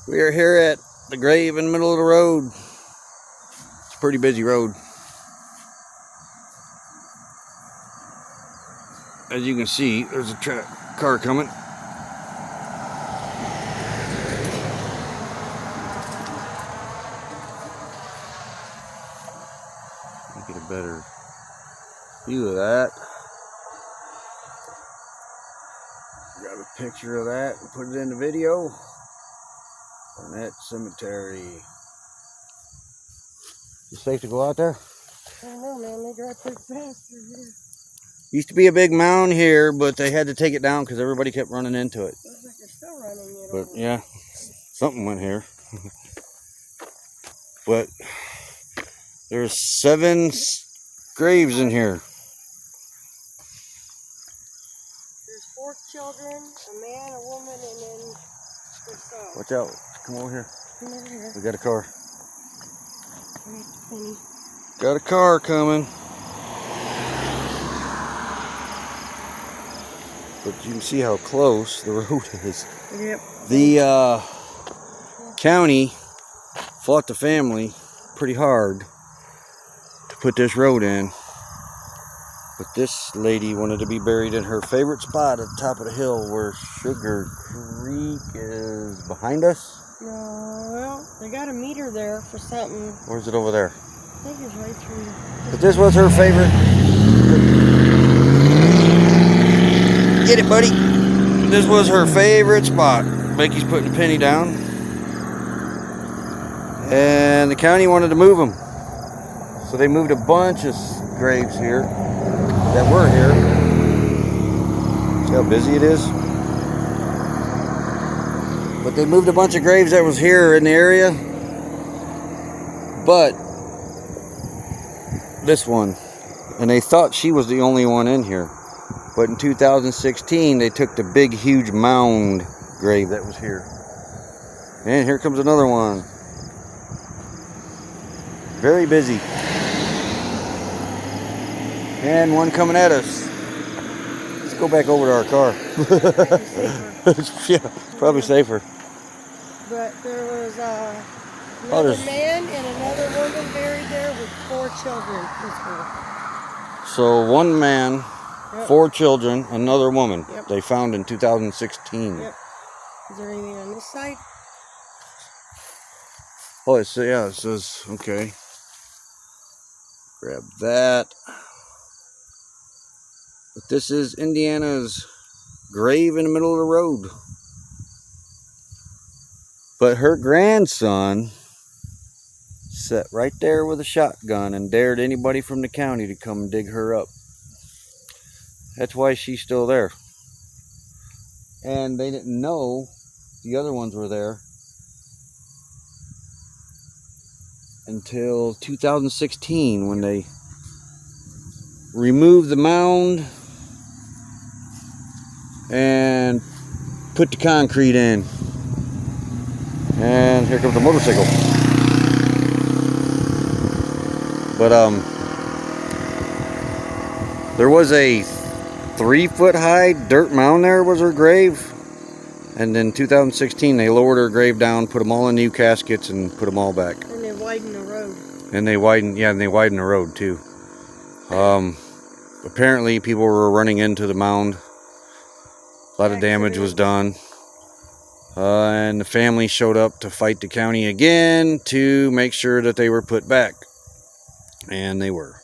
We are here at the grave in the middle of the road. It's a pretty busy road. As you can see, there's a car coming. Get a better view of that. Grab a picture of that and put it in the video. Barnett Cemetery. Is it safe to go out there? I don't know, man. They drive pretty fast through here. Used to be a big mound here, but they had to take it down because everybody kept running into it. Looks like they're still running it. But yeah, something went here. But there's 7 graves in here. There's 4 children, a man, a woman, and then herself. Watch out. Come over here. Come over here. We got a car. Penny. Got a car coming. But you can see how close the road is. Yep. The county fought the family pretty hard to put this road in. But this lady wanted to be buried in her favorite spot at the top of the hill where Sugar Creek is behind us. Well, they got a meter there for something. Where's it over there? I think it's right through. But this was her favorite. Get it, buddy. This was her favorite spot. Becky's putting a penny down. And the county wanted to move them. So they moved a bunch of graves here that were here. See how busy it is? But they moved a bunch of graves that was here in the area. But this one. And they thought she was the only one in here. But in 2016, they took the big, huge mound grave that was here. And here comes another one. Very busy. And one coming at us. Let's go back over to our car. Yeah, probably safer. But there was another man and another woman buried there with 4 children. So one man, yep. 4 children, another woman. Yep. They found in 2016. Yep. Is there anything on this side? Oh, it says, okay. Grab that. But this is Indiana's grave in the middle of the road. But her grandson sat right there with a shotgun and dared anybody from the county to come dig her up. That's why she's still there. And they didn't know the other ones were there until 2016 when they removed the mound and put the concrete in. And here comes the motorcycle. But there was a 3-foot high dirt mound there was her grave. And in 2016 they lowered her grave down, put them all in new caskets and put them all back. And they widened the road. And they widened the road too. Apparently people were running into the mound. A lot of damage was done. And the family showed up to fight the county again to make sure that they were put back. And they were.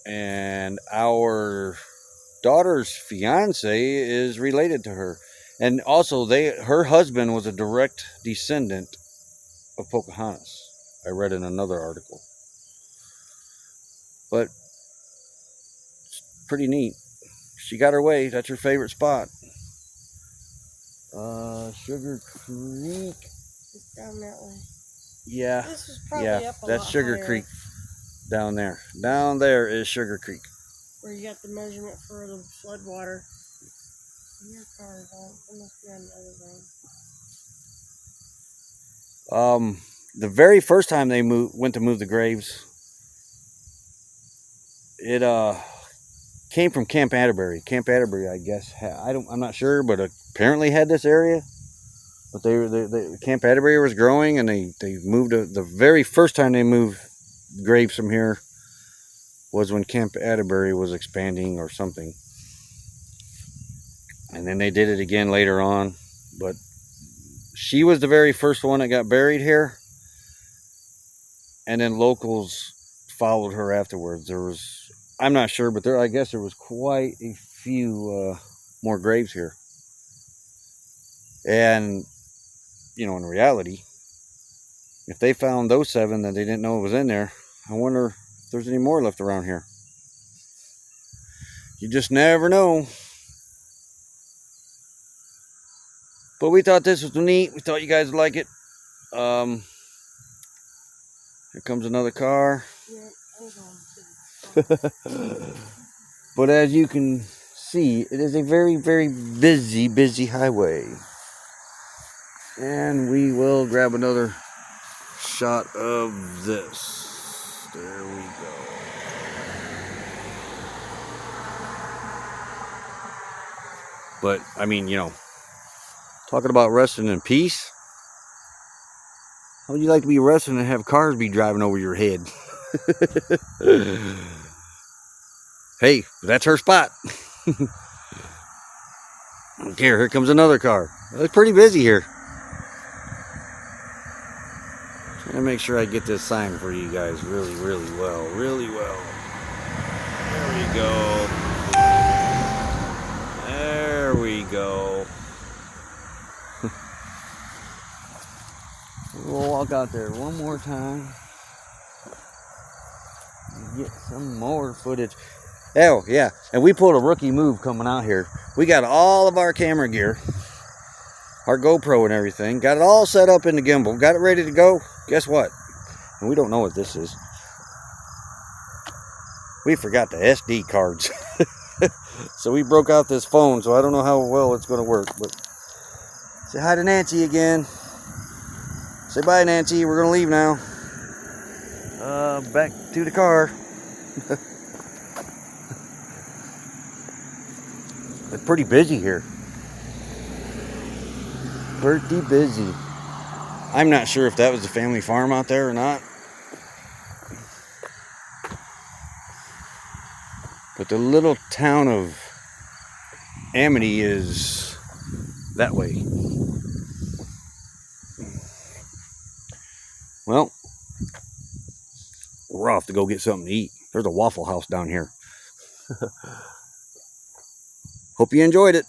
And our daughter's fiance is related to her. And also her husband was a direct descendant of Pocahontas. I read in another article. But it's pretty neat. She got her way. That's her favorite spot. Sugar Creek. It's down that way. Yeah. This is probably up a that's lot Sugar higher. Creek. Down there. Down there is Sugar Creek. Where you got the measurement for the flood water. Your car is on. It must be on the other lane. The very first time they went to move the graves, came from Camp Atterbury. Camp Atterbury, I guess, I'm not sure, but apparently had this area. But Camp Atterbury was growing, and they moved. The very first time they moved graves from here was when Camp Atterbury was expanding or something. And then they did it again later on. But she was the very first one that got buried here. And then locals followed her afterwards. There was, I'm not sure, but I guess there was quite a few more graves here. And, you know, in reality, if they found those 7 that they didn't know was in there, I wonder if there's any more left around here. You just never know. But we thought this was neat. We thought you guys would like it. Here comes another car. But as you can see, it is a very, very busy highway. And we will grab another shot of this. There we go. But, I mean, you know, talking about resting in peace. How would you like to be resting and have cars be driving over your head? Hey, that's her spot. Okay, here comes another car. It's pretty busy here. Trying to make sure I get this sign for you guys really well. Really well. There we go. There we go. We'll walk out there one more time. Get some more footage. Oh, yeah. And we pulled a rookie move coming out here. We got all of our camera gear, our GoPro and everything. Got it all set up in the gimbal. Got it ready to go. Guess what? And we don't know what this is. We forgot the SD cards. So we broke out this phone, so I don't know how well it's going to work. But say hi to Nancy again. Say bye, Nancy. We're going to leave now. Back to the car. It's pretty busy here. Pretty busy. I'm not sure if that was the family farm out there or not. But the little town of Amity is that way. Well, we're off to go get something to eat. There's a Waffle House down here. Hope you enjoyed it.